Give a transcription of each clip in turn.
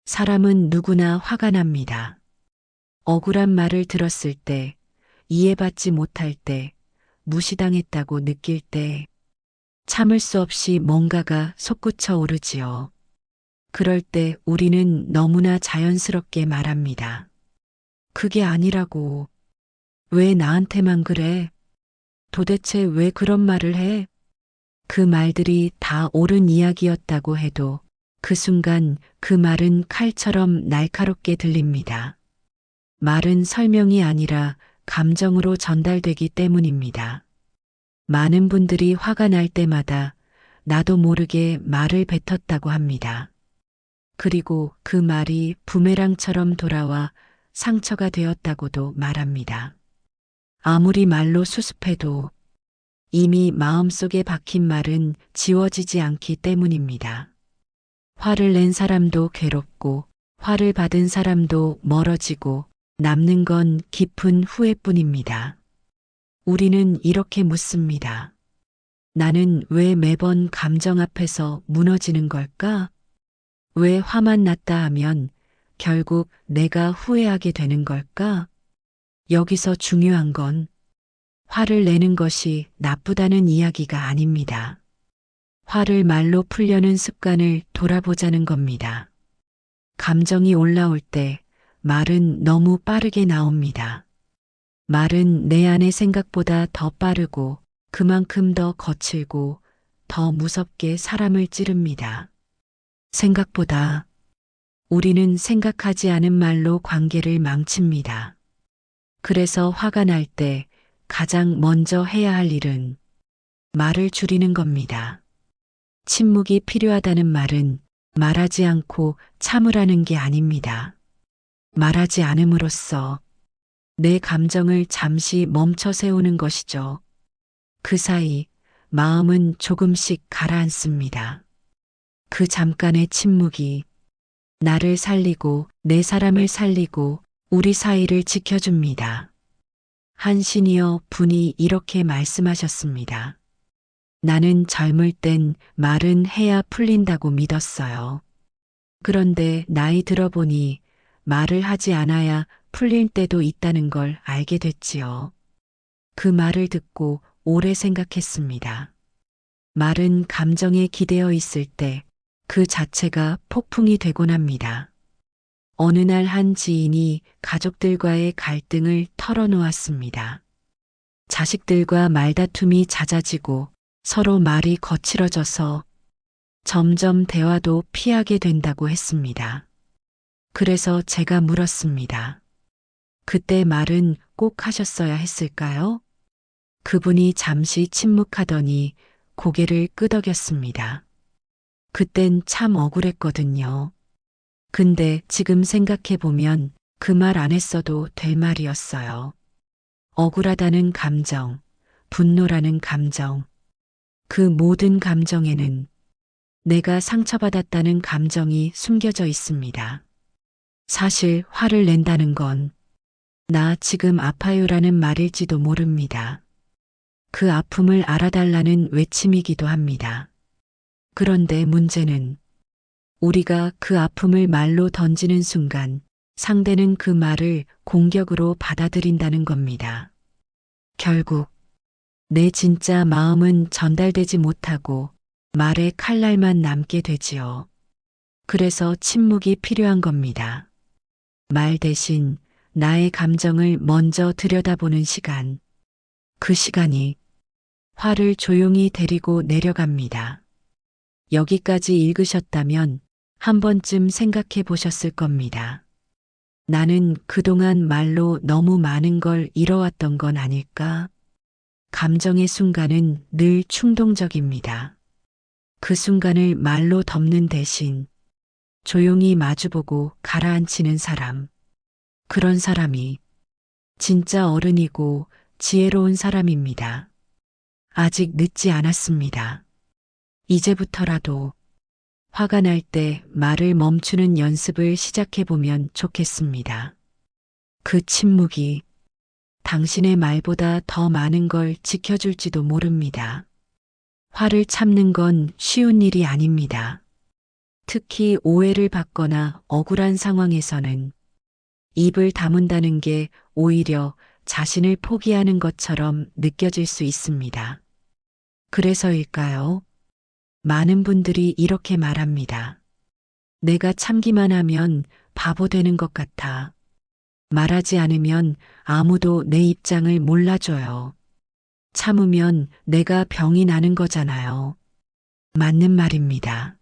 사람은 누구나 화가 납니다. 억울한 말을 들었을 때, 이해받지 못할 때, 무시당했다고 느낄 때, 참을 수 없이 뭔가가 솟구쳐 오르지요. 그럴 때 우리는 너무나 자연스럽게 말합니다. 그게 아니라고. 왜 나한테만 그래? 도대체 왜 그런 말을 해? 그 말들이 다 옳은 이야기였다고 해도 그 순간 그 말은 칼처럼 날카롭게 들립니다. 말은 설명이 아니라 감정으로 전달되기 때문입니다. 많은 분들이 화가 날 때마다 나도 모르게 말을 뱉었다고 합니다. 그리고 그 말이 부메랑처럼 돌아와 상처가 되었다고도 말합니다. 아무리 말로 수습해도 이미 마음속에 박힌 말은 지워지지 않기 때문입니다. 화를 낸 사람도 괴롭고 화를 받은 사람도 멀어지고 남는 건 깊은 후회뿐입니다. 우리는 이렇게 묻습니다. 나는 왜 매번 감정 앞에서 무너지는 걸까? 왜 화만 났다 하면 결국 내가 후회하게 되는 걸까? 여기서 중요한 건 화를 내는 것이 나쁘다는 이야기가 아닙니다. 화를 말로 풀려는 습관을 돌아보자는 겁니다. 감정이 올라올 때 말은 너무 빠르게 나옵니다. 말은 내 안의 생각보다 더 빠르고 그만큼 더 거칠고 더 무섭게 사람을 찌릅니다. 생각보다 우리는 생각하지 않은 말로 관계를 망칩니다. 그래서 화가 날 때 가장 먼저 해야 할 일은 말을 줄이는 겁니다. 침묵이 필요하다는 말은 말하지 않고 참으라는 게 아닙니다. 말하지 않음으로써 내 감정을 잠시 멈춰 세우는 것이죠. 그 사이 마음은 조금씩 가라앉습니다. 그 잠깐의 침묵이 나를 살리고 내 사람을 살리고 우리 사이를 지켜줍니다. 한 시니어 분이 이렇게 말씀하셨습니다. 나는 젊을 땐 말은 해야 풀린다고 믿었어요. 그런데 나이 들어보니 말을 하지 않아야 풀릴 때도 있다는 걸 알게 됐지요. 그 말을 듣고 오래 생각했습니다. 말은 감정에 기대어 있을 때 그 자체가 폭풍이 되곤 합니다. 어느 날 한 지인이 가족들과의 갈등을 털어놓았습니다. 자식들과 말다툼이 잦아지고 서로 말이 거칠어져서 점점 대화도 피하게 된다고 했습니다. 그래서 제가 물었습니다. 그때 말은 꼭 하셨어야 했을까요? 그분이 잠시 침묵하더니 고개를 끄덕였습니다. 그땐 참 억울했거든요. 근데 지금 생각해보면 그 말 안 했어도 될 말이었어요. 억울하다는 감정, 분노라는 감정, 그 모든 감정에는 내가 상처받았다는 감정이 숨겨져 있습니다. 사실 화를 낸다는 건 나 지금 아파요라는 말일지도 모릅니다. 그 아픔을 알아달라는 외침이기도 합니다. 그런데 문제는 우리가 그 아픔을 말로 던지는 순간 상대는 그 말을 공격으로 받아들인다는 겁니다. 결국 내 진짜 마음은 전달되지 못하고 말의 칼날만 남게 되지요. 그래서 침묵이 필요한 겁니다. 말 대신 나의 감정을 먼저 들여다보는 시간. 그 시간이 화를 조용히 데리고 내려갑니다. 여기까지 읽으셨다면 한 번쯤 생각해 보셨을 겁니다. 나는 그동안 말로 너무 많은 걸 잃어왔던 건 아닐까? 감정의 순간은 늘 충동적입니다. 그 순간을 말로 덮는 대신 조용히 마주보고 가라앉히는 사람. 그런 사람이 진짜 어른이고 지혜로운 사람입니다. 아직 늦지 않았습니다. 이제부터라도 화가 날 때 말을 멈추는 연습을 시작해보면 좋겠습니다. 그 침묵이 당신의 말보다 더 많은 걸 지켜줄지도 모릅니다. 화를 참는 건 쉬운 일이 아닙니다. 특히 오해를 받거나 억울한 상황에서는 입을 다문다는 게 오히려 자신을 포기하는 것처럼 느껴질 수 있습니다. 그래서일까요? 많은 분들이 이렇게 말합니다. 내가 참기만 하면 바보 되는 것 같아. 말하지 않으면 아무도 내 입장을 몰라줘요. 참으면 내가 병이 나는 거잖아요. 맞는 말입니다.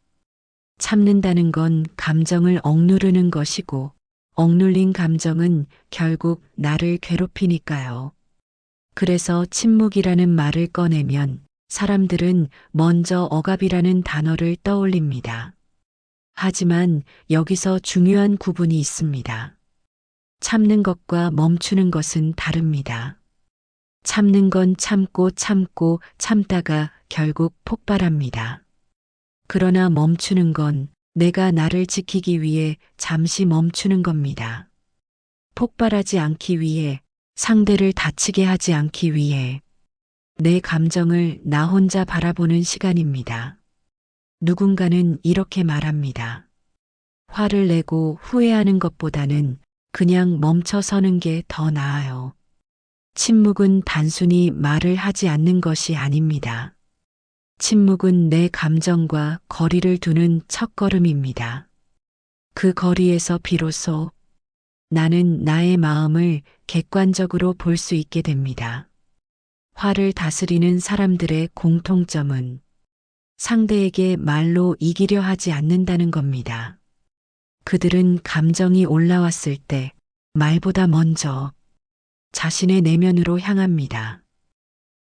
참는다는 건 감정을 억누르는 것이고, 억눌린 감정은 결국 나를 괴롭히니까요. 그래서 침묵이라는 말을 꺼내면 사람들은 먼저 억압이라는 단어를 떠올립니다. 하지만 여기서 중요한 구분이 있습니다. 참는 것과 멈추는 것은 다릅니다. 참는 건 참고 참고 참다가 결국 폭발합니다. 그러나 멈추는 건 내가 나를 지키기 위해 잠시 멈추는 겁니다. 폭발하지 않기 위해, 상대를 다치게 하지 않기 위해 내 감정을 나 혼자 바라보는 시간입니다. 누군가는 이렇게 말합니다. 화를 내고 후회하는 것보다는 그냥 멈춰 서는 게 더 나아요. 침묵은 단순히 말을 하지 않는 것이 아닙니다. 침묵은 내 감정과 거리를 두는 첫걸음입니다. 그 거리에서 비로소 나는 나의 마음을 객관적으로 볼 수 있게 됩니다. 화를 다스리는 사람들의 공통점은 상대에게 말로 이기려 하지 않는다는 겁니다. 그들은 감정이 올라왔을 때 말보다 먼저 자신의 내면으로 향합니다.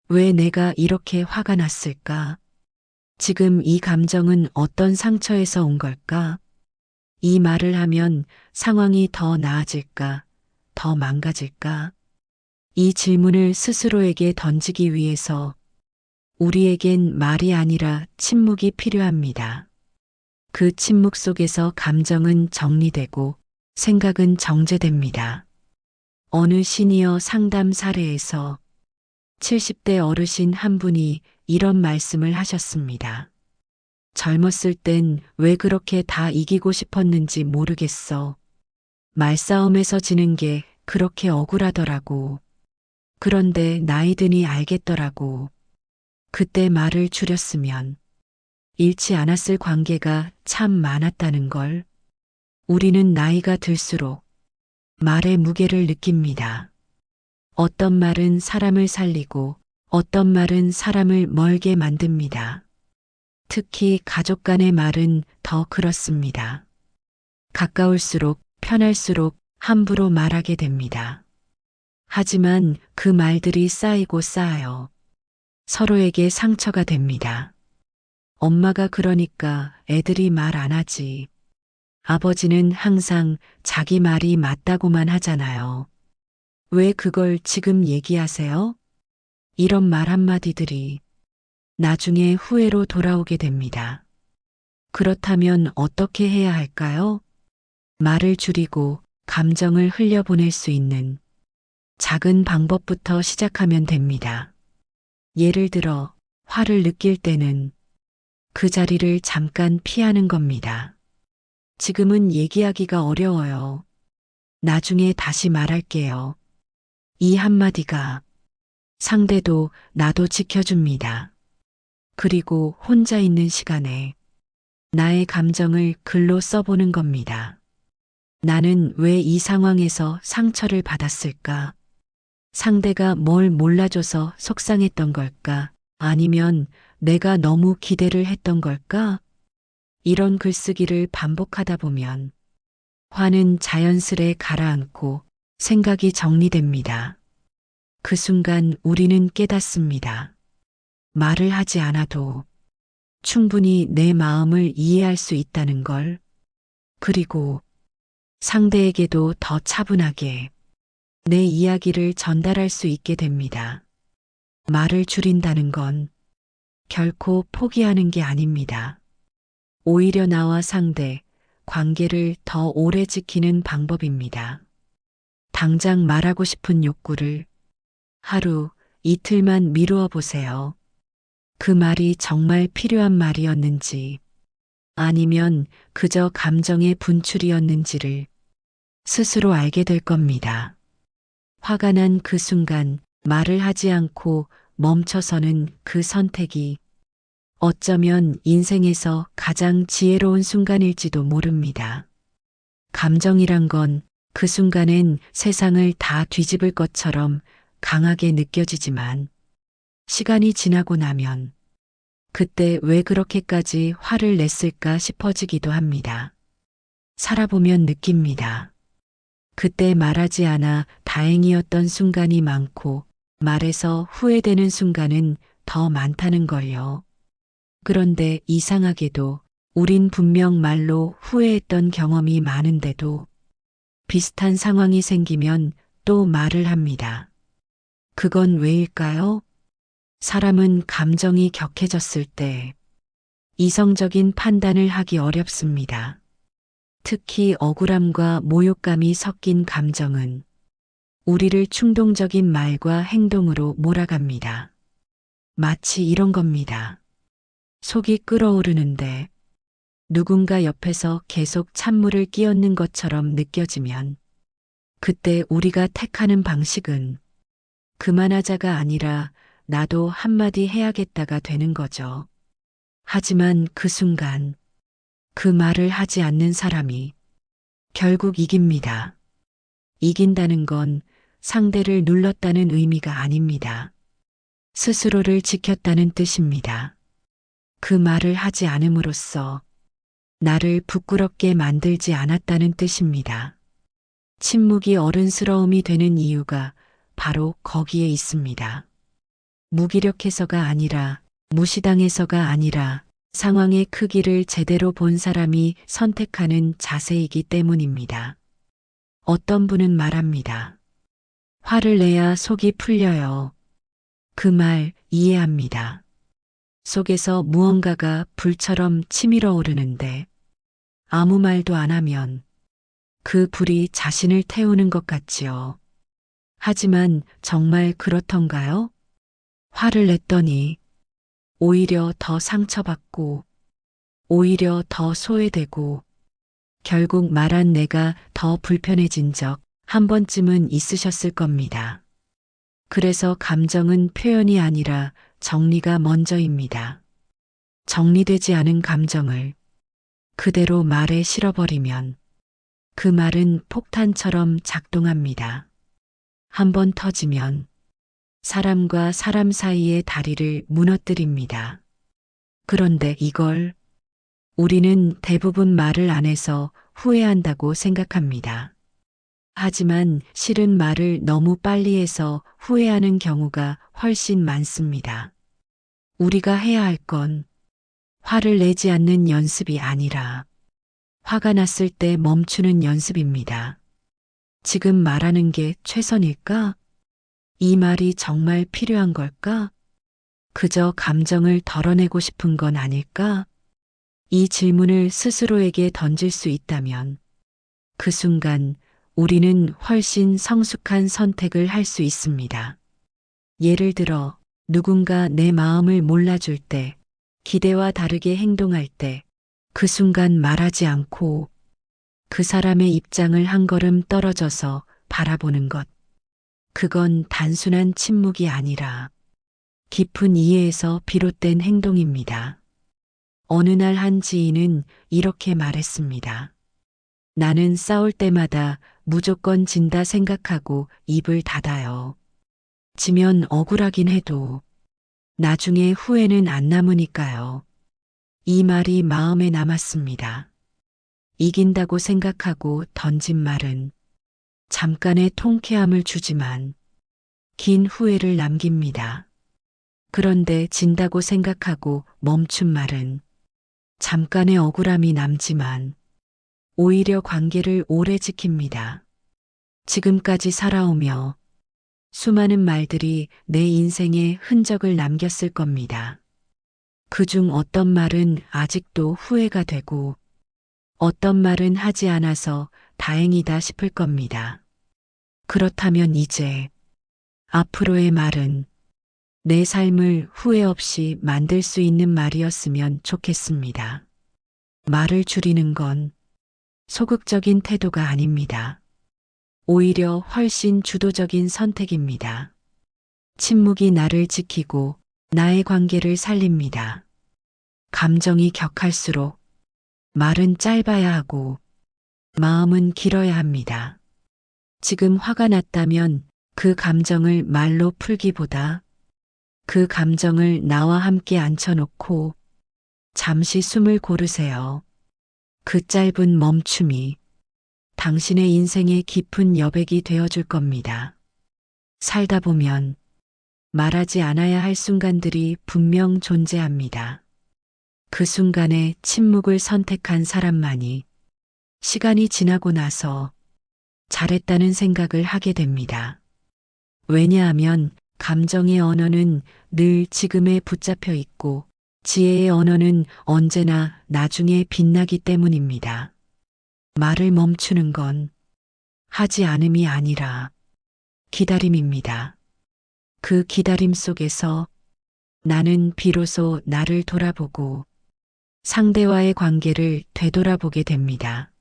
왜 내가 이렇게 화가 났을까? 지금 이 감정은 어떤 상처에서 온 걸까? 이 말을 하면 상황이 더 나아질까? 더 망가질까? 이 질문을 스스로에게 던지기 위해서 우리에겐 말이 아니라 침묵이 필요합니다. 그 침묵 속에서 감정은 정리되고 생각은 정제됩니다. 어느 시니어 상담 사례에서 70대 어르신 한 분이 이런 말씀을 하셨습니다. 젊었을 땐 왜 그렇게 다 이기고 싶었는지 모르겠어. 말싸움에서 지는 게 그렇게 억울하더라고. 그런데 나이 드니 알겠더라고. 그때 말을 줄였으면 잃지 않았을 관계가 참 많았다는 걸. 우리는 나이가 들수록 말의 무게를 느낍니다. 어떤 말은 사람을 살리고 어떤 말은 사람을 멀게 만듭니다. 특히 가족 간의 말은 더 그렇습니다. 가까울수록 편할수록 함부로 말하게 됩니다. 하지만 그 말들이 쌓이고 쌓여 서로에게 상처가 됩니다. 엄마가 그러니까 애들이 말 안 하지. 아버지는 항상 자기 말이 맞다고만 하잖아요. 왜 그걸 지금 얘기하세요? 이런 말 한마디들이 나중에 후회로 돌아오게 됩니다. 그렇다면 어떻게 해야 할까요? 말을 줄이고 감정을 흘려보낼 수 있는 작은 방법부터 시작하면 됩니다. 예를 들어 화를 느낄 때는 그 자리를 잠깐 피하는 겁니다. 지금은 얘기하기가 어려워요. 나중에 다시 말할게요. 이 한마디가 상대도 나도 지켜줍니다. 그리고 혼자 있는 시간에 나의 감정을 글로 써보는 겁니다. 나는 왜 이 상황에서 상처를 받았을까? 상대가 뭘 몰라줘서 속상했던 걸까? 아니면 내가 너무 기대를 했던 걸까? 이런 글쓰기를 반복하다 보면 화는 자연스레 가라앉고 생각이 정리됩니다. 그 순간 우리는 깨닫습니다. 말을 하지 않아도 충분히 내 마음을 이해할 수 있다는 걸. 그리고 상대에게도 더 차분하게 내 이야기를 전달할 수 있게 됩니다. 말을 줄인다는 건 결코 포기하는 게 아닙니다. 오히려 나와 상대, 관계를 더 오래 지키는 방법입니다. 당장 말하고 싶은 욕구를 하루, 이틀만 미루어 보세요. 그 말이 정말 필요한 말이었는지, 아니면 그저 감정의 분출이었는지를 스스로 알게 될 겁니다. 화가 난 그 순간 말을 하지 않고 멈춰서는 그 선택이 어쩌면 인생에서 가장 지혜로운 순간일지도 모릅니다. 감정이란 건 그 순간엔 세상을 다 뒤집을 것처럼 강하게 느껴지지만 시간이 지나고 나면 그때 왜 그렇게까지 화를 냈을까 싶어지기도 합니다. 살아보면 느낍니다. 그때 말하지 않아 다행이었던 순간이 많고 말해서 후회되는 순간은 더 많다는 걸요. 그런데 이상하게도 우린 분명 말로 후회했던 경험이 많은데도 비슷한 상황이 생기면 또 말을 합니다. 그건 왜일까요? 사람은 감정이 격해졌을 때 이성적인 판단을 하기 어렵습니다. 특히 억울함과 모욕감이 섞인 감정은 우리를 충동적인 말과 행동으로 몰아갑니다. 마치 이런 겁니다. 속이 끓어오르는데 누군가 옆에서 계속 찬물을 끼얹는 것처럼 느껴지면 그때 우리가 택하는 방식은 그만하자가 아니라 나도 한마디 해야겠다가 되는 거죠. 하지만 그 순간 그 말을 하지 않는 사람이 결국 이깁니다. 이긴다는 건 상대를 눌렀다는 의미가 아닙니다. 스스로를 지켰다는 뜻입니다. 그 말을 하지 않음으로써 나를 부끄럽게 만들지 않았다는 뜻입니다. 침묵이 어른스러움이 되는 이유가 바로 거기에 있습니다. 무기력해서가 아니라, 무시당해서가 아니라 상황의 크기를 제대로 본 사람이 선택하는 자세이기 때문입니다. 어떤 분은 말합니다. 화를 내야 속이 풀려요. 그 말 이해합니다. 속에서 무언가가 불처럼 치밀어 오르는데 아무 말도 안 하면 그 불이 자신을 태우는 것 같지요. 하지만 정말 그렇던가요? 화를 냈더니 오히려 더 상처받고 오히려 더 소외되고 결국 말한 내가 더 불편해진 적 한 번쯤은 있으셨을 겁니다. 그래서 감정은 표현이 아니라 정리가 먼저입니다. 정리되지 않은 감정을 그대로 말에 실어버리면 그 말은 폭탄처럼 작동합니다. 한 번 터지면 사람과 사람 사이의 다리를 무너뜨립니다. 그런데 이걸 우리는 대부분 말을 안 해서 후회한다고 생각합니다. 하지만 실은 말을 너무 빨리 해서 후회하는 경우가 훨씬 많습니다. 우리가 해야 할 건 화를 내지 않는 연습이 아니라 화가 났을 때 멈추는 연습입니다. 지금 말하는 게 최선일까? 이 말이 정말 필요한 걸까? 그저 감정을 덜어내고 싶은 건 아닐까? 이 질문을 스스로에게 던질 수 있다면 그 순간 우리는 훨씬 성숙한 선택을 할 수 있습니다. 예를 들어 누군가 내 마음을 몰라줄 때, 기대와 다르게 행동할 때 그 순간 말하지 않고 그 사람의 입장을 한 걸음 떨어져서 바라보는 것. 그건 단순한 침묵이 아니라 깊은 이해에서 비롯된 행동입니다. 어느 날 한 지인은 이렇게 말했습니다. 나는 싸울 때마다 무조건 진다 생각하고 입을 닫아요. 지면 억울하긴 해도 나중에 후회는 안 남으니까요. 이 말이 마음에 남았습니다. 이긴다고 생각하고 던진 말은 잠깐의 통쾌함을 주지만 긴 후회를 남깁니다. 그런데 진다고 생각하고 멈춘 말은 잠깐의 억울함이 남지만 오히려 관계를 오래 지킵니다. 지금까지 살아오며 수많은 말들이 내 인생에 흔적을 남겼을 겁니다. 그중 어떤 말은 아직도 후회가 되고 어떤 말은 하지 않아서 다행이다 싶을 겁니다. 그렇다면 이제 앞으로의 말은 내 삶을 후회 없이 만들 수 있는 말이었으면 좋겠습니다. 말을 줄이는 건 소극적인 태도가 아닙니다. 오히려 훨씬 주도적인 선택입니다. 침묵이 나를 지키고 나의 관계를 살립니다. 감정이 격할수록 말은 짧아야 하고 마음은 길어야 합니다. 지금 화가 났다면 그 감정을 말로 풀기보다 그 감정을 나와 함께 앉혀놓고 잠시 숨을 고르세요. 그 짧은 멈춤이 당신의 인생의 깊은 여백이 되어줄 겁니다. 살다 보면 말하지 않아야 할 순간들이 분명 존재합니다. 그 순간에 침묵을 선택한 사람만이 시간이 지나고 나서 잘했다는 생각을 하게 됩니다. 왜냐하면 감정의 언어는 늘 지금에 붙잡혀 있고 지혜의 언어는 언제나 나중에 빛나기 때문입니다. 말을 멈추는 건 하지 않음이 아니라 기다림입니다. 그 기다림 속에서 나는 비로소 나를 돌아보고 상대와의 관계를 되돌아보게 됩니다.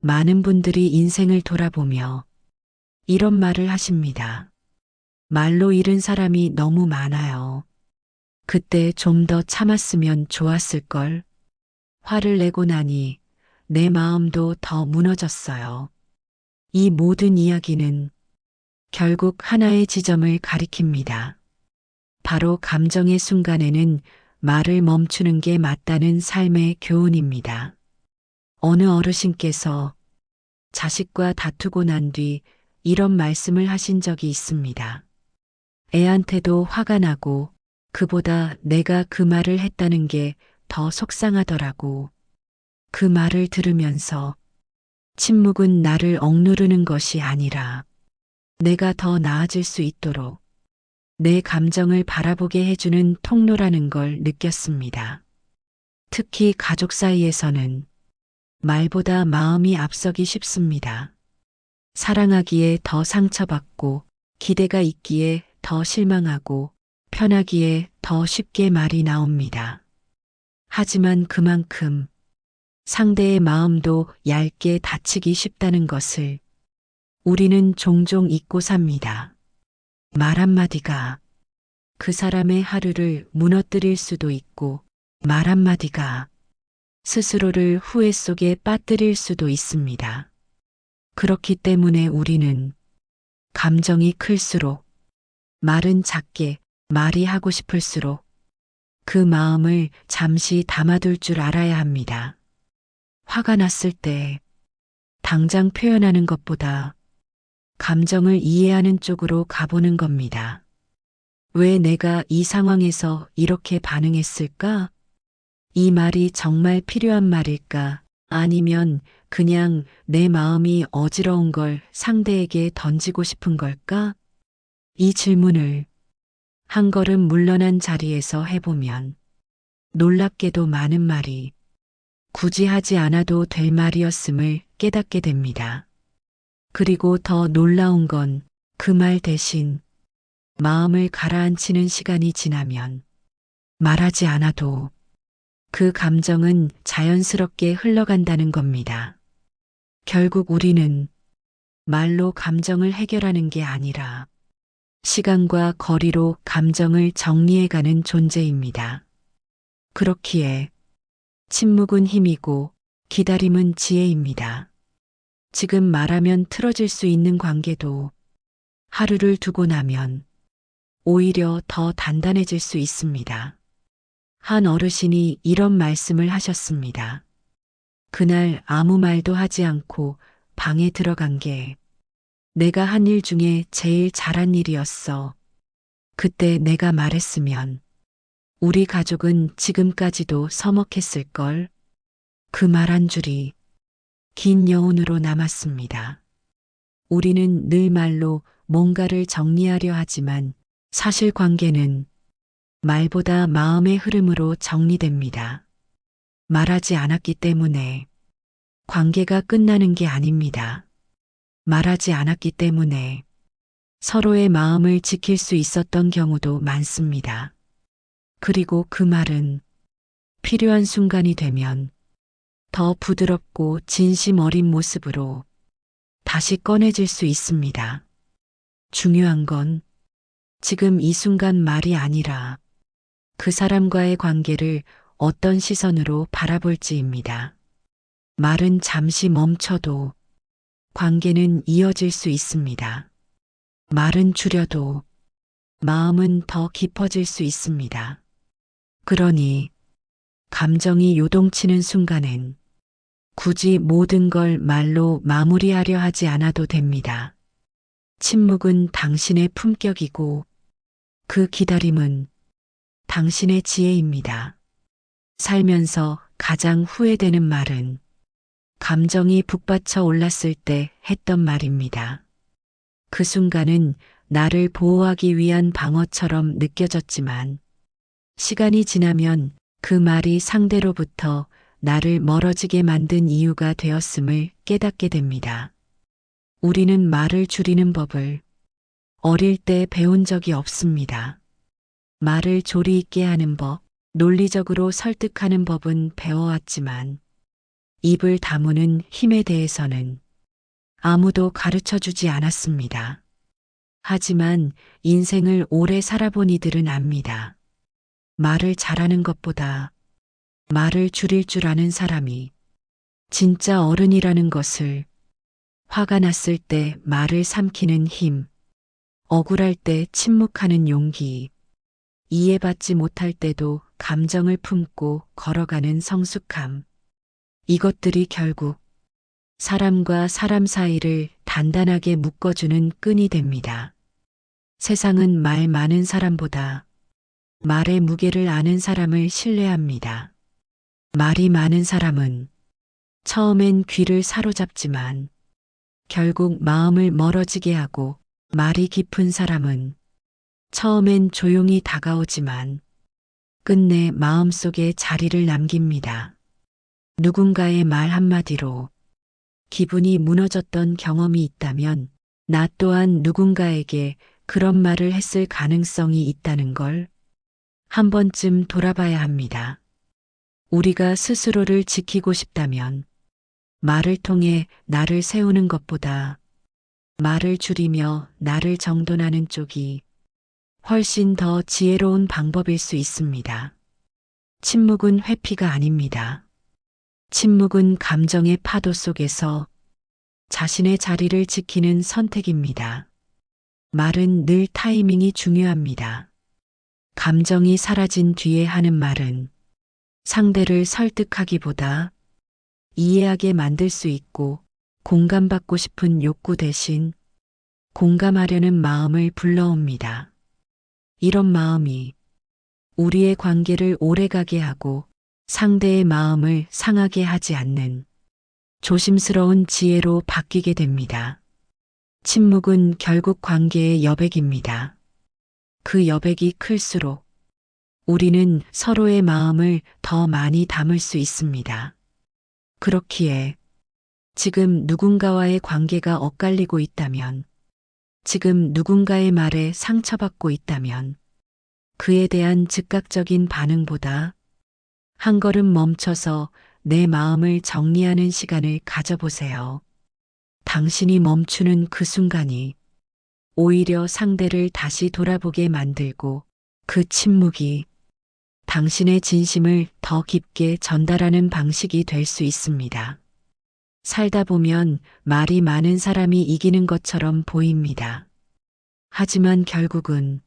많은 분들이 인생을 돌아보며 이런 말을 하십니다. 말로 잃은 사람이 너무 많아요. 그때 좀 더 참았으면 좋았을걸. 화를 내고 나니 내 마음도 더 무너졌어요. 이 모든 이야기는 결국 하나의 지점을 가리킵니다. 바로 감정의 순간에는 말을 멈추는 게 맞다는 삶의 교훈입니다. 어느 어르신께서 자식과 다투고 난 뒤 이런 말씀을 하신 적이 있습니다. 애한테도 화가 나고 그보다 내가 그 말을 했다는 게 더 속상하더라고. 그 말을 들으면서 침묵은 나를 억누르는 것이 아니라 내가 더 나아질 수 있도록 내 감정을 바라보게 해주는 통로라는 걸 느꼈습니다. 특히 가족 사이에서는 말보다 마음이 앞서기 쉽습니다. 사랑하기에 더 상처받고 기대가 있기에 더 실망하고 편하기에 더 쉽게 말이 나옵니다. 하지만 그만큼 상대의 마음도 얇게 다치기 쉽다는 것을 우리는 종종 잊고 삽니다. 말 한마디가 그 사람의 하루를 무너뜨릴 수도 있고 말 한마디가 스스로를 후회 속에 빠뜨릴 수도 있습니다. 그렇기 때문에 우리는 감정이 클수록 말은 작게 말이 하고 싶을수록 그 마음을 잠시 담아둘 줄 알아야 합니다. 화가 났을 때 당장 표현하는 것보다 감정을 이해하는 쪽으로 가보는 겁니다. 왜 내가 이 상황에서 이렇게 반응했을까? 이 말이 정말 필요한 말일까? 아니면 그냥 내 마음이 어지러운 걸 상대에게 던지고 싶은 걸까? 이 질문을 한 걸음 물러난 자리에서 해보면 놀랍게도 많은 말이 굳이 하지 않아도 될 말이었음을 깨닫게 됩니다. 그리고 더 놀라운 건 그 말 대신 마음을 가라앉히는 시간이 지나면 말하지 않아도 그 감정은 자연스럽게 흘러간다는 겁니다. 결국 우리는 말로 감정을 해결하는 게 아니라 시간과 거리로 감정을 정리해가는 존재입니다. 그렇기에 침묵은 힘이고 기다림은 지혜입니다. 지금 말하면 틀어질 수 있는 관계도 하루를 두고 나면 오히려 더 단단해질 수 있습니다. 한 어르신이 이런 말씀을 하셨습니다. 그날 아무 말도 하지 않고 방에 들어간 게 내가 한 일 중에 제일 잘한 일이었어. 그때 내가 말했으면 우리 가족은 지금까지도 서먹했을걸. 그 말 한 줄이 긴 여운으로 남았습니다. 우리는 늘 말로 뭔가를 정리하려 하지만 사실 관계는 말보다 마음의 흐름으로 정리됩니다. 말하지 않았기 때문에 관계가 끝나는 게 아닙니다. 말하지 않았기 때문에 서로의 마음을 지킬 수 있었던 경우도 많습니다. 그리고 그 말은 필요한 순간이 되면 더 부드럽고 진심 어린 모습으로 다시 꺼내질 수 있습니다. 중요한 건 지금 이 순간 말이 아니라 그 사람과의 관계를 어떤 시선으로 바라볼지입니다. 말은 잠시 멈춰도 관계는 이어질 수 있습니다. 말은 줄여도 마음은 더 깊어질 수 있습니다. 그러니 감정이 요동치는 순간엔 굳이 모든 걸 말로 마무리하려 하지 않아도 됩니다. 침묵은 당신의 품격이고 그 기다림은 당신의 지혜입니다. 살면서 가장 후회되는 말은 감정이 북받쳐 올랐을 때 했던 말입니다. 그 순간은 나를 보호하기 위한 방어처럼 느껴졌지만 시간이 지나면 그 말이 상대로부터 나를 멀어지게 만든 이유가 되었음을 깨닫게 됩니다. 우리는 말을 줄이는 법을 어릴 때 배운 적이 없습니다. 말을 조리 있게 하는 법, 논리적으로 설득하는 법은 배워왔지만 입을 다무는 힘에 대해서는 아무도 가르쳐 주지 않았습니다. 하지만 인생을 오래 살아본 이들은 압니다. 말을 잘하는 것보다 말을 줄일 줄 아는 사람이 진짜 어른이라는 것을. 화가 났을 때 말을 삼키는 힘, 억울할 때 침묵하는 용기, 이해받지 못할 때도 감정을 품고 걸어가는 성숙함. 이것들이 결국 사람과 사람 사이를 단단하게 묶어주는 끈이 됩니다. 세상은 말 많은 사람보다 말의 무게를 아는 사람을 신뢰합니다. 말이 많은 사람은 처음엔 귀를 사로잡지만 결국 마음을 멀어지게 하고, 말이 깊은 사람은 처음엔 조용히 다가오지만 끝내 마음속에 자리를 남깁니다. 누군가의 말 한마디로 기분이 무너졌던 경험이 있다면 나 또한 누군가에게 그런 말을 했을 가능성이 있다는 걸 한 번쯤 돌아봐야 합니다. 우리가 스스로를 지키고 싶다면 말을 통해 나를 세우는 것보다 말을 줄이며 나를 정돈하는 쪽이 훨씬 더 지혜로운 방법일 수 있습니다. 침묵은 회피가 아닙니다. 침묵은 감정의 파도 속에서 자신의 자리를 지키는 선택입니다. 말은 늘 타이밍이 중요합니다. 감정이 사라진 뒤에 하는 말은 상대를 설득하기보다 이해하게 만들 수 있고 공감받고 싶은 욕구 대신 공감하려는 마음을 불러옵니다. 이런 마음이 우리의 관계를 오래가게 하고 상대의 마음을 상하게 하지 않는 조심스러운 지혜로 바뀌게 됩니다. 침묵은 결국 관계의 여백입니다. 그 여백이 클수록 우리는 서로의 마음을 더 많이 담을 수 있습니다. 그렇기에 지금 누군가와의 관계가 엇갈리고 있다면, 지금 누군가의 말에 상처받고 있다면 그에 대한 즉각적인 반응보다 한 걸음 멈춰서 내 마음을 정리하는 시간을 가져보세요. 당신이 멈추는 그 순간이 오히려 상대를 다시 돌아보게 만들고 그 침묵이 당신의 진심을 더 깊게 전달하는 방식이 될 수 있습니다. 살다 보면 말이 많은 사람이 이기는 것처럼 보입니다. 하지만 결국은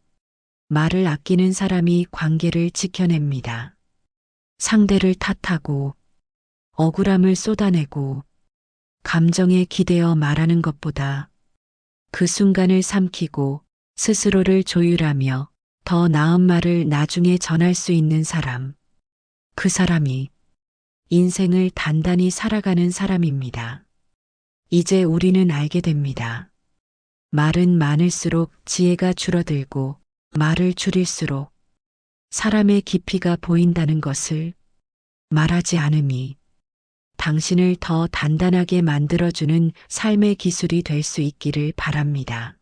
말을 아끼는 사람이 관계를 지켜냅니다. 상대를 탓하고 억울함을 쏟아내고 감정에 기대어 말하는 것보다 그 순간을 삼키고 스스로를 조율하며 더 나은 말을 나중에 전할 수 있는 사람, 그 사람이 인생을 단단히 살아가는 사람입니다. 이제 우리는 알게 됩니다. 말은 많을수록 지혜가 줄어들고 말을 줄일수록 사람의 깊이가 보인다는 것을. 말하지 않음이 당신을 더 단단하게 만들어주는 삶의 기술이 될 수 있기를 바랍니다.